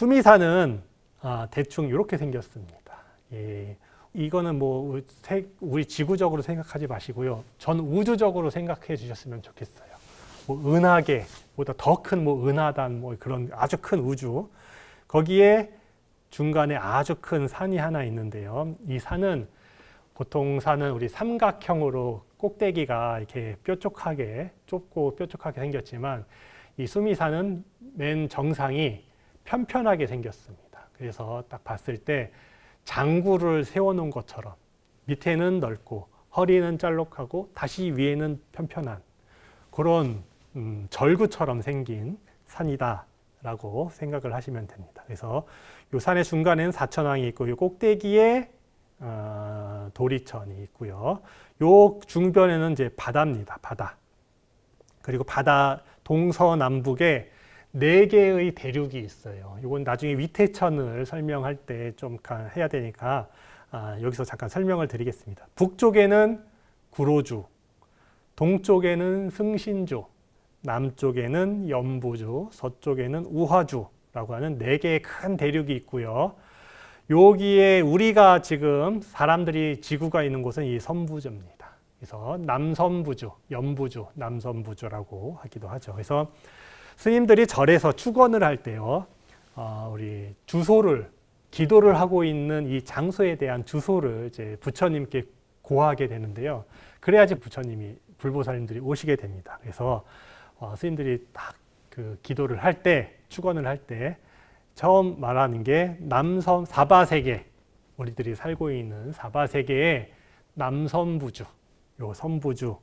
수미산은 대충 이렇게 생겼습니다. 예, 이거는 뭐 우리 지구적으로 생각하지 마시고요. 전 우주적으로 생각해 주셨으면 좋겠어요. 뭐 은하계보다 더 큰 뭐 은하단 뭐 그런 아주 큰 우주, 거기에 중간에 아주 큰 산이 하나 있는데요. 이 산은 보통 산은 우리 삼각형으로 꼭대기가 이렇게 뾰족하게 좁고 뾰족하게 생겼지만 이 수미산은 맨 정상이 편편하게 생겼습니다. 그래서 딱 봤을 때 장구를 세워놓은 것처럼 밑에는 넓고 허리는 짤록하고 다시 위에는 편편한 그런 절구처럼 생긴 산이다라고 생각을 하시면 됩니다. 그래서 이 산의 중간에는 사천왕이 있고 이 꼭대기에 도리천이 있고요. 요 중변에는 이제 바다입니다. 바다. 그리고 바다 동서남북에 4개의 대륙이 있어요. 이건 나중에 위태천을 설명할 때 좀 해야 되니까 여기서 잠깐 설명을 드리겠습니다. 북쪽에는 구로주, 동쪽에는 승신주, 남쪽에는 연부주, 서쪽에는 우화주라고 하는 4개의 큰 대륙이 있고요. 여기에 우리가 지금 사람들이 지구가 있는 곳은 이 선부주입니다. 그래서 남선부주, 연부주, 남선부주라고 하기도 하죠. 그래서 스님들이 절에서 축원을 할 때요, 우리 주소를 기도를 하고 있는 이 장소에 대한 주소를 이제 부처님께 고하게 되는데요. 그래야지 부처님이 불보살님들이 오시게 됩니다. 그래서 스님들이 딱 그 기도를 할 때, 축원을 할 때 처음 말하는 게 남선 사바세계, 우리들이 살고 있는 사바세계의 남선부주, 요 선부주,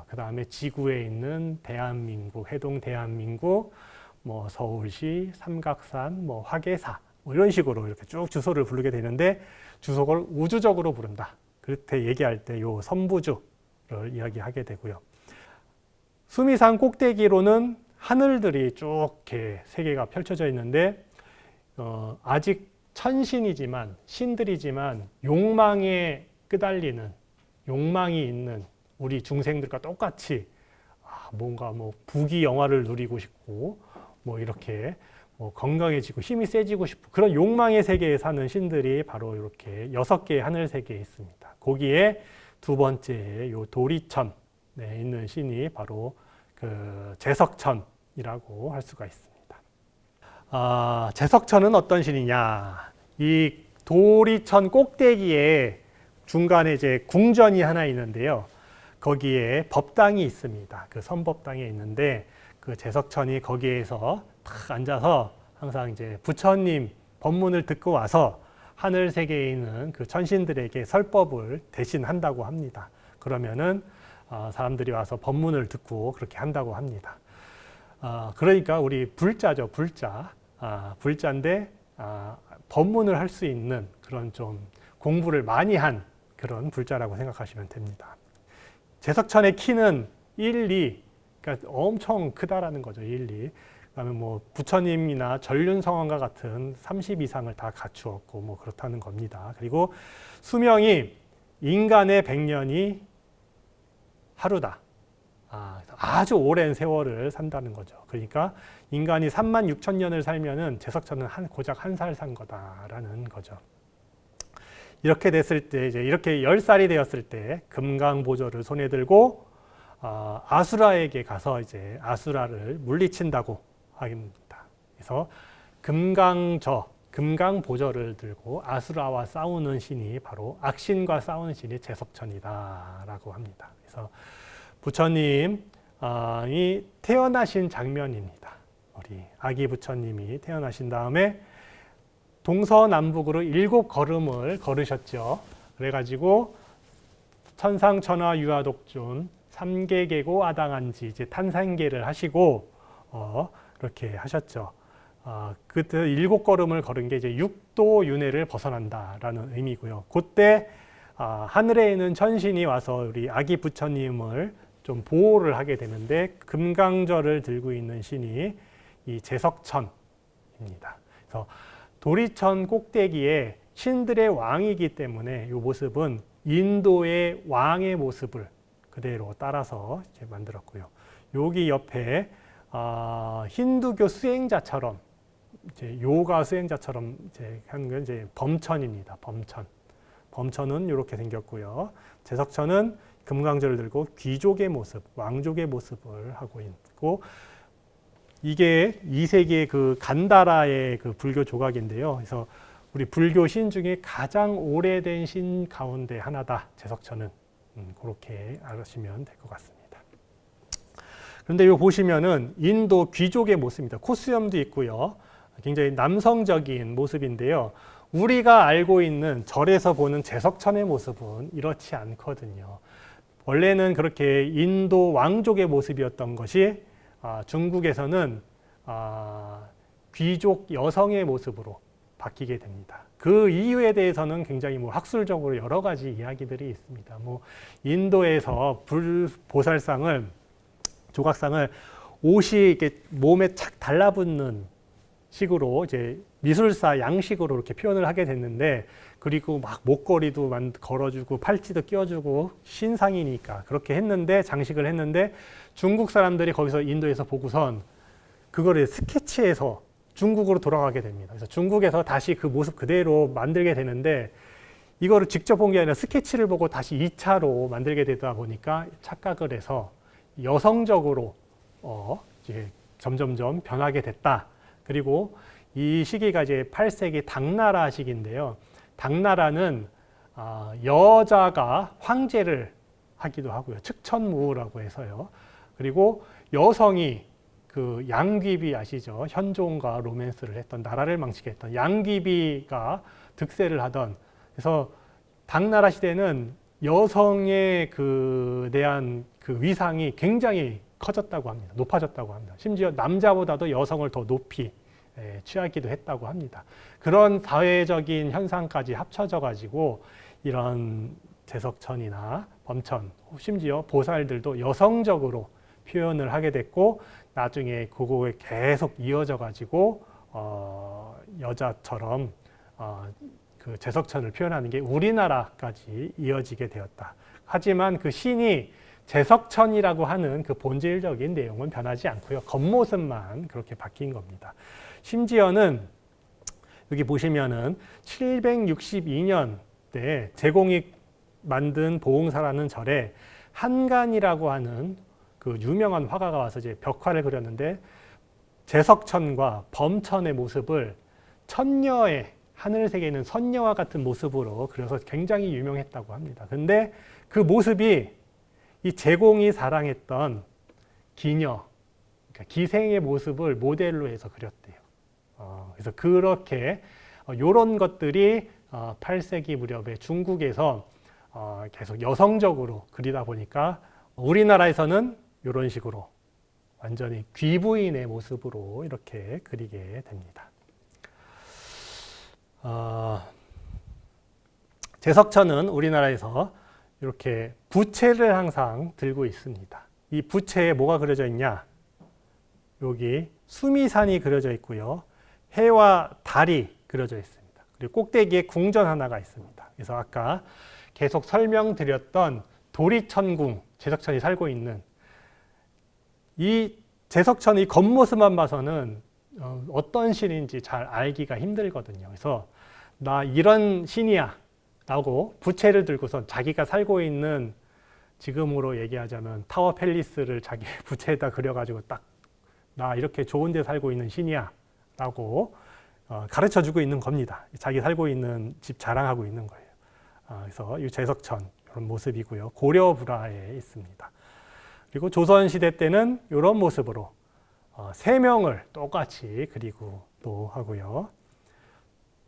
그 다음에 지구에 있는 대한민국, 해동 대한민국, 뭐 서울시, 삼각산, 뭐 화계사, 뭐 이런 식으로 이렇게 쭉 주소를 부르게 되는데 주소를 우주적으로 부른다. 그렇게 얘기할 때 요 선부주를 이야기하게 되고요. 수미산 꼭대기로는 하늘들이 쭉 이렇게 세 개가 펼쳐져 있는데 아직 천신이지만 신들이지만 욕망에 끄달리는 욕망이 있는 우리 중생들과 똑같이 뭔가 뭐 부귀 영화를 누리고 싶고 뭐 이렇게 뭐 건강해지고 힘이 세지고 싶고 그런 욕망의 세계에 사는 신들이 바로 이렇게 6개의 하늘 세계에 있습니다. 거기에 두 번째 요 도리천에 있는 신이 바로 그 제석천이라고 할 수가 있습니다. 제석천은 어떤 신이냐? 이 도리천 꼭대기에 중간에 이제 궁전이 하나 있는데요. 거기에 법당이 있습니다. 그 선법당에 있는데 그 제석천이 거기에서 탁 앉아서 항상 이제 부처님 법문을 듣고 와서 하늘 세계에 있는 그 천신들에게 설법을 대신한다고 합니다. 그러면은 사람들이 와서 법문을 듣고 그렇게 한다고 합니다. 그러니까 우리 불자죠, 불자. 불자인데 법문을 할 수 있는 그런 좀 공부를 많이 한 그런 불자라고 생각하시면 됩니다. 제석천의 키는 1, 2, 그러니까 엄청 크다라는 거죠. 1, 2. 그다음에 뭐 부처님이나 전륜성왕과 같은 30 이상을 다 갖추었고 뭐 그렇다는 겁니다. 그리고 수명이 인간의 100년이 하루다. 아주 오랜 세월을 산다는 거죠. 그러니까 인간이 36,000년을 살면은 제석천은 고작 1살 산 거다라는 거죠. 이렇게 됐을 때 이제 이렇게 10살이 되었을 때 금강보조를 손에 들고 아수라에게 가서 이제 아수라를 물리친다고 합니다. 그래서 금강보조를 들고 아수라와 싸우는 신이 바로 악신과 싸우는 신이 제석천이다라고 합니다. 그래서 부처님이 태어나신 장면입니다. 우리 아기 부처님이 태어나신 다음에 동서남북으로 7걸음을 걸으셨죠. 그래가지고 천상천하 유아독존 3계계고 아당한지 이제 탄산계를 하시고 이렇게 하셨죠. 그때 7걸음을 걸은 게 이제 육도윤회를 벗어난다라는 의미고요. 그때 하늘에 있는 천신이 와서 우리 아기 부처님을 좀 보호를 하게 되는데 금강절을 들고 있는 신이 이 제석천입니다. 그래서 도리천 꼭대기에 신들의 왕이기 때문에 이 모습은 인도의 왕의 모습을 그대로 따라서 이렇게 만들었고요. 여기 옆에 힌두교 수행자처럼 이제 요가 수행자처럼 이제 하는 건 이제 범천입니다. 범천은 이렇게 생겼고요. 제석천은 금강절을 들고 귀족의 모습, 왕족의 모습을 하고 있고, 이게 2세기의 그 간다라의 그 불교 조각인데요. 그래서 우리 불교 신 중에 가장 오래된 신 가운데 하나다. 제석천은 그렇게 아시면 될 것 같습니다. 그런데 이거 보시면은 인도 귀족의 모습입니다. 코수염도 있고요. 굉장히 남성적인 모습인데요. 우리가 알고 있는 절에서 보는 제석천의 모습은 이렇지 않거든요. 원래는 그렇게 인도 왕족의 모습이었던 것이 중국에서는 귀족 여성의 모습으로 바뀌게 됩니다. 그 이유에 대해서는 굉장히 학술적으로 여러 가지 이야기들이 있습니다. 인도에서 불보살상을 조각상을 옷이 이렇게 몸에 착 달라붙는 식으로 이제 미술사 양식으로 이렇게 표현을 하게 됐는데, 그리고 막 목걸이도 걸어주고 팔찌도 끼워주고 신상이니까 그렇게 했는데, 장식을 했는데, 중국 사람들이 거기서 인도에서 보고선 그거를 스케치해서 중국으로 돌아가게 됩니다. 그래서 중국에서 다시 그 모습 그대로 만들게 되는데, 이거를 직접 본 게 아니라 스케치를 보고 다시 2차로 만들게 되다 보니까 착각을 해서 여성적으로 이제 점점점 변하게 됐다. 그리고 이 시기가 이제 8세기 당나라 시기인데요. 당나라는 여자가 황제를 하기도 하고요. 측천무라고 해서요. 그리고 여성이 그 양귀비 아시죠? 현종과 로맨스를 했던, 나라를 망치게 했던 양귀비가 득세를 하던, 그래서 당나라 시대는 여성에 대한 그 위상이 굉장히 커졌다고 합니다. 높아졌다고 합니다. 심지어 남자보다도 여성을 더 높이 취하기도 했다고 합니다. 그런 사회적인 현상까지 합쳐져 가지고 이런 제석천이나 범천, 심지어 보살들도 여성적으로 표현을 하게 됐고, 나중에 그거에 계속 이어져 가지고 여자처럼 그 제석천을 표현하는 게 우리나라까지 이어지게 되었다. 하지만 그 신이 제석천이라고 하는 그 본질적인 내용은 변하지 않고요. 겉모습만 그렇게 바뀐 겁니다. 심지어는 여기 보시면은 762년대 제공이 만든 보응사라는 절에 한간이라고 하는 그 유명한 화가가 와서 이제 벽화를 그렸는데, 제석천과 범천의 모습을 천녀의 하늘색에 있는 선녀와 같은 모습으로 그려서 굉장히 유명했다고 합니다. 근데 그 모습이 이 제공이 사랑했던 기녀, 그러니까 기생의 모습을 모델로 해서 그렸대요. 그래서 그렇게 이런 것들이 8세기 무렵에 중국에서 계속 여성적으로 그리다 보니까 우리나라에서는 이런 식으로 완전히 귀부인의 모습으로 이렇게 그리게 됩니다. 제석천은 우리나라에서 이렇게 부채를 항상 들고 있습니다. 이 부채에 뭐가 그려져 있냐? 여기 수미산이 그려져 있고요. 해와 달이 그려져 있습니다. 그리고 꼭대기에 궁전 하나가 있습니다. 그래서 아까 계속 설명드렸던 도리천궁, 제석천이 살고 있는 이 제석천의 겉모습만 봐서는 어떤 신인지 잘 알기가 힘들거든요. 그래서 나 이런 신이야 라고 부채를 들고서 자기가 살고 있는, 지금으로 얘기하자면 타워 팰리스를 자기 부채에다 그려가지고 딱 나 이렇게 좋은 데 살고 있는 신이야 라고 가르쳐주고 있는 겁니다. 자기 살고 있는 집 자랑하고 있는 거예요. 그래서 이 제석천 이런 모습이고요. 고려불화에 있습니다. 그리고 조선시대 때는 이런 모습으로 세명을 똑같이 그리고 또 하고요.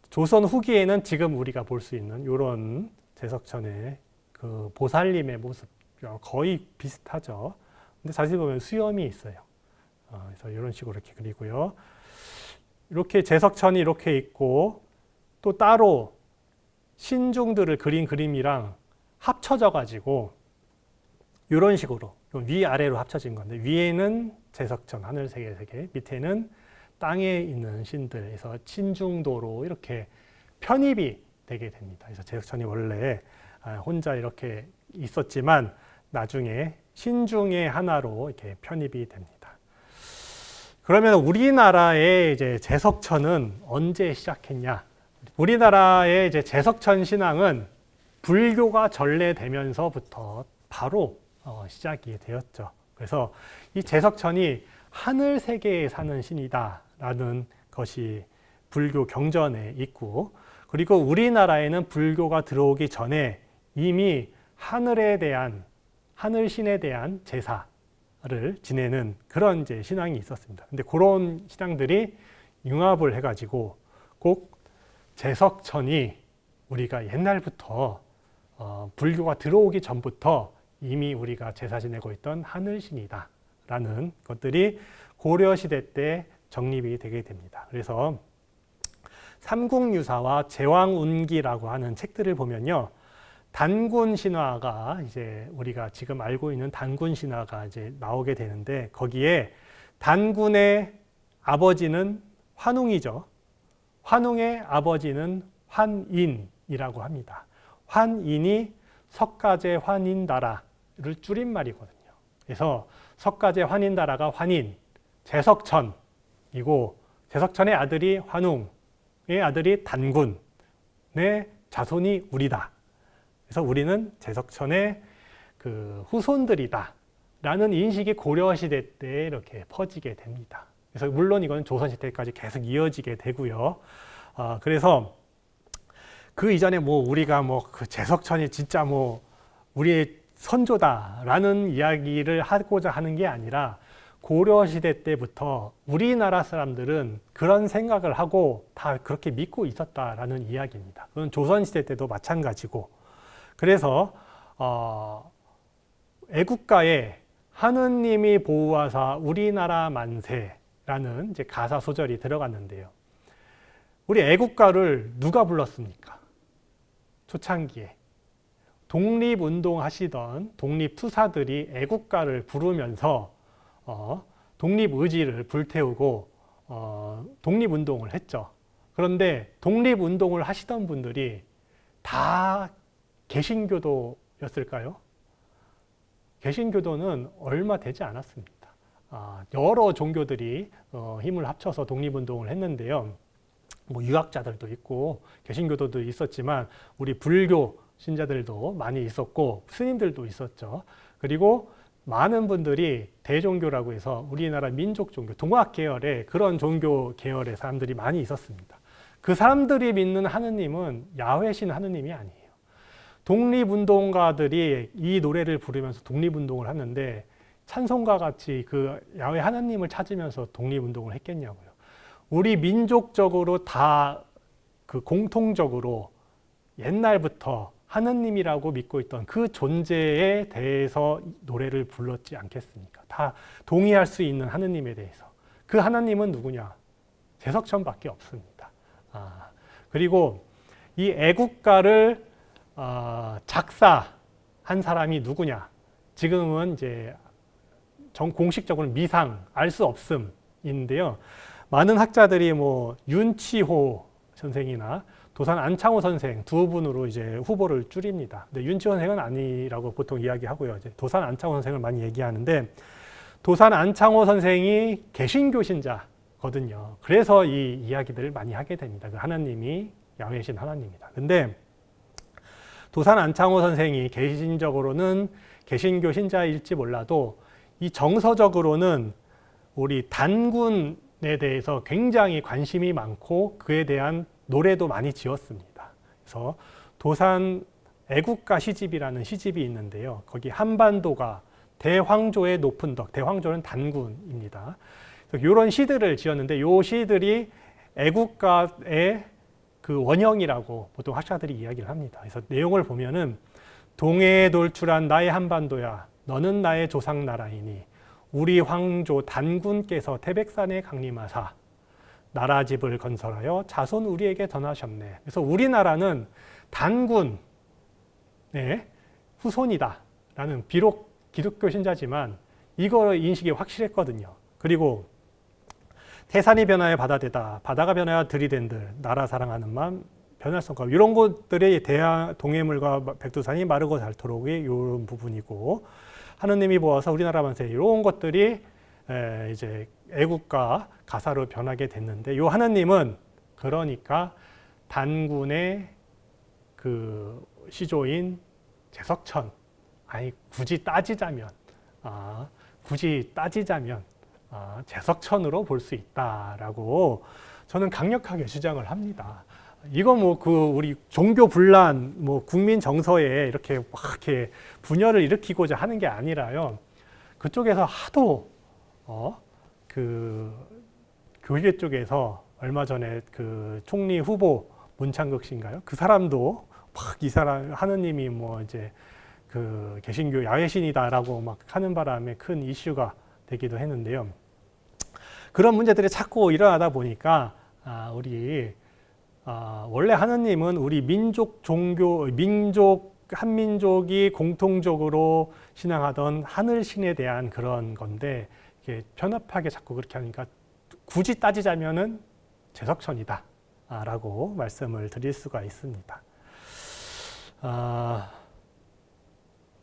조선 후기에는 지금 우리가 볼 수 있는 이런 제석천의 그 보살님의 모습 거의 비슷하죠. 근데 자세히 보면 수염이 있어요. 그래서 이런 식으로 이렇게 그리고요. 이렇게 제석천이 이렇게 있고, 또 따로 신중들을 그린 그림이랑 합쳐져 가지고 이런 식으로 위아래로 합쳐진 건데, 위에는 제석천 하늘색의 세계, 밑에는 땅에 있는 신들에서 신중도로 이렇게 편입이 되게 됩니다. 그래서 제석천이 원래 혼자 이렇게 있었지만 나중에 신중의 하나로 이렇게 편입이 됩니다. 그러면 우리나라의 이제 제석천은 언제 시작했냐? 우리나라의 이제 제석천 신앙은 불교가 전래되면서부터 바로 시작이 되었죠. 그래서 이 제석천이 하늘 세계에 사는 신이다라는 것이 불교 경전에 있고, 그리고 우리나라에는 불교가 들어오기 전에 이미 하늘에 대한, 하늘신에 대한 제사를 지내는 그런 이제 신앙이 있었습니다. 근데 그런 신앙들이 융합을 해가지고 꼭 제석천이 우리가 옛날부터 불교가 들어오기 전부터 이미 우리가 제사 지내고 있던 하늘신이다 라는 것들이 고려시대 때 정립이 되게 됩니다. 그래서 삼국유사와 제왕운기라고 하는 책들을 보면요, 단군 신화가 이제 우리가 지금 알고 있는 단군 신화가 이제 나오게 되는데, 거기에 단군의 아버지는 환웅이죠. 환웅의 아버지는 환인이라고 합니다. 환인이 석가제 환인다라를 줄임말이거든요. 그래서 석가제 환인다라가 환인, 제석천이고, 제석천의 아들이 환웅의 아들이 단군의 자손이 우리다. 그래서 우리는 제석천의 그 후손들이다 라는 인식이 고려시대 때 이렇게 퍼지게 됩니다. 그래서 물론 이건 조선시대까지 계속 이어지게 되고요. 그래서 그 이전에 뭐 우리가 뭐 그 제석천이 진짜 뭐 우리의 선조다라는 이야기를 하고자 하는 게 아니라, 고려시대 때부터 우리나라 사람들은 그런 생각을 하고 다 그렇게 믿고 있었다라는 이야기입니다. 그건 조선시대 때도 마찬가지고, 그래서 애국가에 하느님이 보호하사 우리나라 만세라는 이제 가사 소절이 들어갔는데요. 우리 애국가를 누가 불렀습니까? 초창기에 독립운동 하시던 독립투사들이 애국가를 부르면서 독립의지를 불태우고 독립운동을 했죠. 그런데 독립운동을 하시던 분들이 다 개신교도였을까요? 개신교도는 얼마 되지 않았습니다. 여러 종교들이 힘을 합쳐서 독립운동을 했는데요. 뭐 유학자들도 있고 개신교도도 있었지만 우리 불교 신자들도 많이 있었고 스님들도 있었죠. 그리고 많은 분들이 대종교라고 해서 우리나라 민족 종교, 동학 계열의 그런 종교 계열의 사람들이 많이 있었습니다. 그 사람들이 믿는 하느님은 야훼신 하느님이 아니에요. 독립운동가들이 이 노래를 부르면서 독립운동을 하는데 찬송가 같이 그 야훼 하나님을 찾으면서 독립운동을 했겠냐고요. 우리 민족적으로 다 그 공통적으로 옛날부터 하느님이라고 믿고 있던 그 존재에 대해서 노래를 불렀지 않겠습니까? 다 동의할 수 있는 하느님에 대해서. 그 하나님은 누구냐? 제석천밖에 없습니다. 그리고 이 애국가를 작사한 사람이 누구냐? 지금은 이제 공식적으로 미상, 알 수 없음인데요. 많은 학자들이 뭐 윤치호 선생이나 도산 안창호 선생 두 분으로 이제 후보를 줄입니다. 근데 윤치호 선생은 아니라고 보통 이야기하고요. 이제 도산 안창호 선생을 많이 얘기하는데, 도산 안창호 선생이 개신교 신자거든요. 그래서 이 이야기들을 많이 하게 됩니다. 그 하나님이 야훼신 하나님이다. 근데 도산 안창호 선생이 개신적으로는 개신교 신자일지 몰라도 이 정서적으로는 우리 단군에 대해서 굉장히 관심이 많고 그에 대한 노래도 많이 지었습니다. 그래서 도산 애국가 시집이라는 시집이 있는데요. 거기 한반도가 대황조의 높은 덕, 대황조는 단군입니다. 이런 시들을 지었는데 이 시들이 애국가의 그 원형이라고 보통 학자들이 이야기를 합니다. 그래서 내용을 보면은 동해에 돌출한 나의 한반도야, 너는 나의 조상 나라이니 우리 황조 단군께서 태백산에 강림하사 나라집을 건설하여 자손 우리에게 전하셨네. 그래서 우리나라는 단군의 후손이다라는, 비록 기독교 신자지만 이거 인식이 확실했거든요. 그리고 태산이 변하여 바다되다, 바다가 변하여 들이댄들, 나라 사랑하는 마음 변할 수 없고, 이런 것들의 동해물과 백두산이 마르고 닳도록이 이런 부분이고, 하느님이 보아서 우리나라 만세, 이런 것들이 이제 애국가 가사로 변하게 됐는데, 요 하느님은 그러니까 단군의 그 시조인 제석천, 아니 굳이 따지자면 제석천으로 볼 수 있다라고 저는 강력하게 주장을 합니다. 이거 뭐 그 우리 종교 분란, 뭐 국민 정서에 이렇게 막 이렇게 분열을 일으키고자 하는 게 아니라요. 그쪽에서 하도 그 교계 쪽에서 얼마 전에 그 총리 후보 문창극 씨인가요? 그 사람도 막 이 사람 하느님이 뭐 이제 그 개신교 야외신이다라고 막 하는 바람에 큰 이슈가 되기도 했는데요. 그런 문제들이 자꾸 일어나다 보니까 원래 하느님은 우리 민족 종교, 한민족이 공통적으로 신앙하던 하늘신에 대한 그런 건데, 이게 편협하게 자꾸 그렇게 하니까 굳이 따지자면은 제석천이다 라고 말씀을 드릴 수가 있습니다.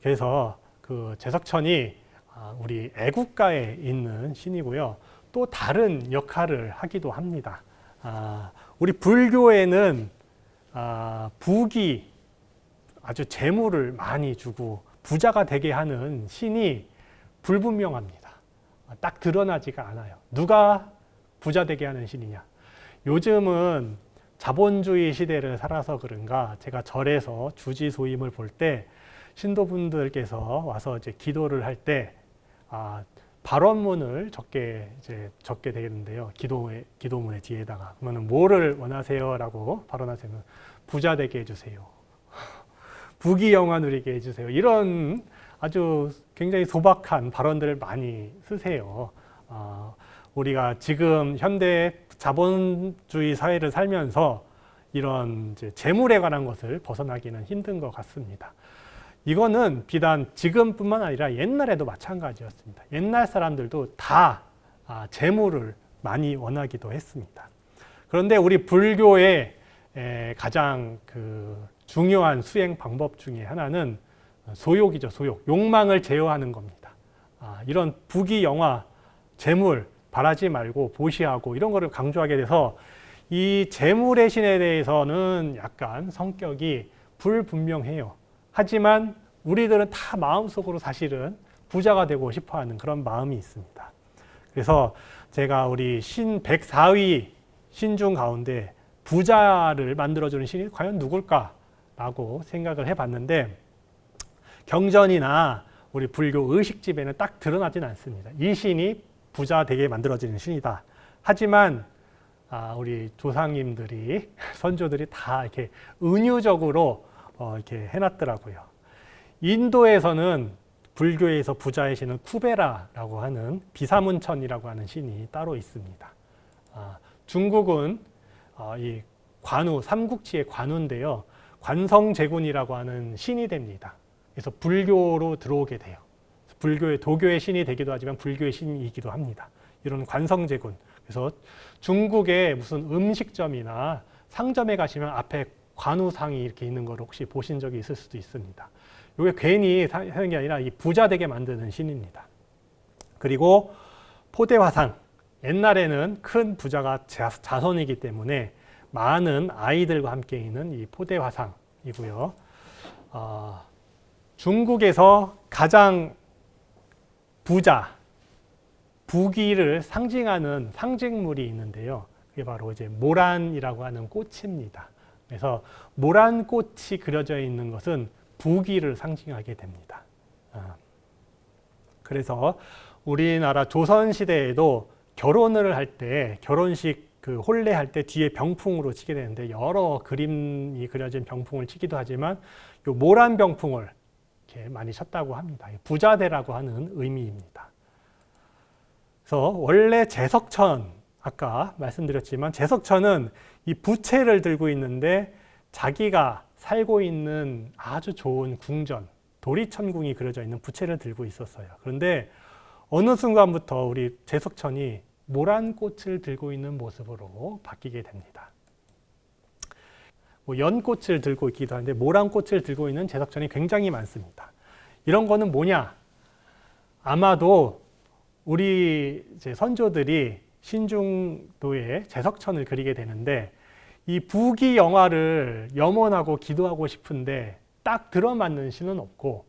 그래서 그 제석천이 우리 애국가에 있는 신이고요. 또 다른 역할을 하기도 합니다. 우리 불교에는 부귀, 아주 재물을 많이 주고 부자가 되게 하는 신이 불분명합니다. 딱 드러나지가 않아요. 누가 부자 되게 하는 신이냐? 요즘은 자본주의 시대를 살아서 그런가 제가 절에서 주지소임을 볼 때 신도분들께서 와서 이제 기도를 할 때 발언문을 적게 되겠는데요. 기도문의 뒤에다가 그러면 뭐를 원하세요라고 발언하시면 부자 되게 해주세요. 부귀 영화 누리게 해주세요. 이런 아주 굉장히 소박한 발언들을 많이 쓰세요. 우리가 지금 현대 자본주의 사회를 살면서 이런 이제 재물에 관한 것을 벗어나기는 힘든 것 같습니다. 이거는 비단 지금뿐만 아니라 옛날에도 마찬가지였습니다. 옛날 사람들도 다 재물을 많이 원하기도 했습니다. 그런데 우리 불교의 가장 그 중요한 수행 방법 중에 하나는 소욕이죠. 소욕. 욕망을 제어하는 겁니다. 이런 부귀 영화, 재물 바라지 말고 보시하고 이런 거를 강조하게 돼서 이 재물의 신에 대해서는 약간 성격이 불분명해요. 하지만 우리들은 다 마음속으로 사실은 부자가 되고 싶어하는 그런 마음이 있습니다. 그래서 제가 우리 신 104위 신중 가운데 부자를 만들어주는 신이 과연 누굴까라고 생각을 해봤는데, 경전이나 우리 불교 의식집에는 딱 드러나진 않습니다. 이 신이 부자 되게 만들어지는 신이다. 하지만 우리 조상님들이 선조들이 다 이렇게 은유적으로 이렇게 해놨더라고요. 인도에서는 불교에서 부자의 신은 쿠베라라고 하는 비사문천이라고 하는 신이 따로 있습니다. 중국은 이 관우, 삼국지의 관우인데요. 관성제군이라고 하는 신이 됩니다. 그래서 불교로 들어오게 돼요. 불교의 도교의 신이 되기도 하지만 불교의 신이기도 합니다. 이런 관성제군. 그래서 중국의 무슨 음식점이나 상점에 가시면 앞에 관우상이 이렇게 있는 걸 혹시 보신 적이 있을 수도 있습니다. 이게 괜히 하는 게 아니라 이 부자 되게 만드는 신입니다. 그리고 포대화상. 옛날에는 큰 부자가 자손이기 때문에 많은 아이들과 함께 있는 이 포대화상이고요. 중국에서 가장 부자, 부귀를 상징하는 상징물이 있는데요. 그게 바로 이제 모란이라고 하는 꽃입니다. 그래서 모란 꽃이 그려져 있는 것은 부귀를 상징하게 됩니다. 그래서 우리나라 조선 시대에도 결혼을 할 때, 결혼식 그 혼례할 때 뒤에 병풍으로 치게 되는데 여러 그림이 그려진 병풍을 치기도 하지만 요 모란 병풍을 이렇게 많이 쳤다고 합니다. 부자대라고 하는 의미입니다. 그래서 원래 제석천, 아까 말씀드렸지만 제석천은 이 부채를 들고 있는데 자기가 살고 있는 아주 좋은 궁전, 도리천궁이 그려져 있는 부채를 들고 있었어요. 그런데 어느 순간부터 우리 제석천이 모란꽃을 들고 있는 모습으로 바뀌게 됩니다. 연꽃을 들고 있기도 하는데 모란꽃을 들고 있는 제석천이 굉장히 많습니다. 이런 거는 뭐냐? 아마도 우리 이제 선조들이 신중도에 제석천을 그리게 되는데 이 부귀 영화를 염원하고 기도하고 싶은데 딱 들어맞는 신은 없고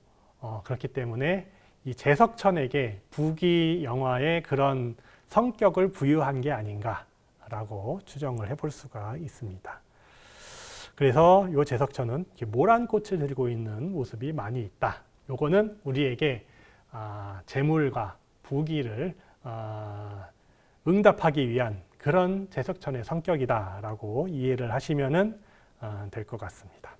그렇기 때문에 이 제석천에게 부귀 영화의 그런 성격을 부여한 게 아닌가라고 추정을 해볼 수가 있습니다. 그래서 이 제석천은 이렇게 모란 꽃을 들고 있는 모습이 많이 있다. 요거는 우리에게 재물과 부귀를 응답하기 위한 그런 제석천의 성격이다라고 이해를 하시면 될 것 같습니다.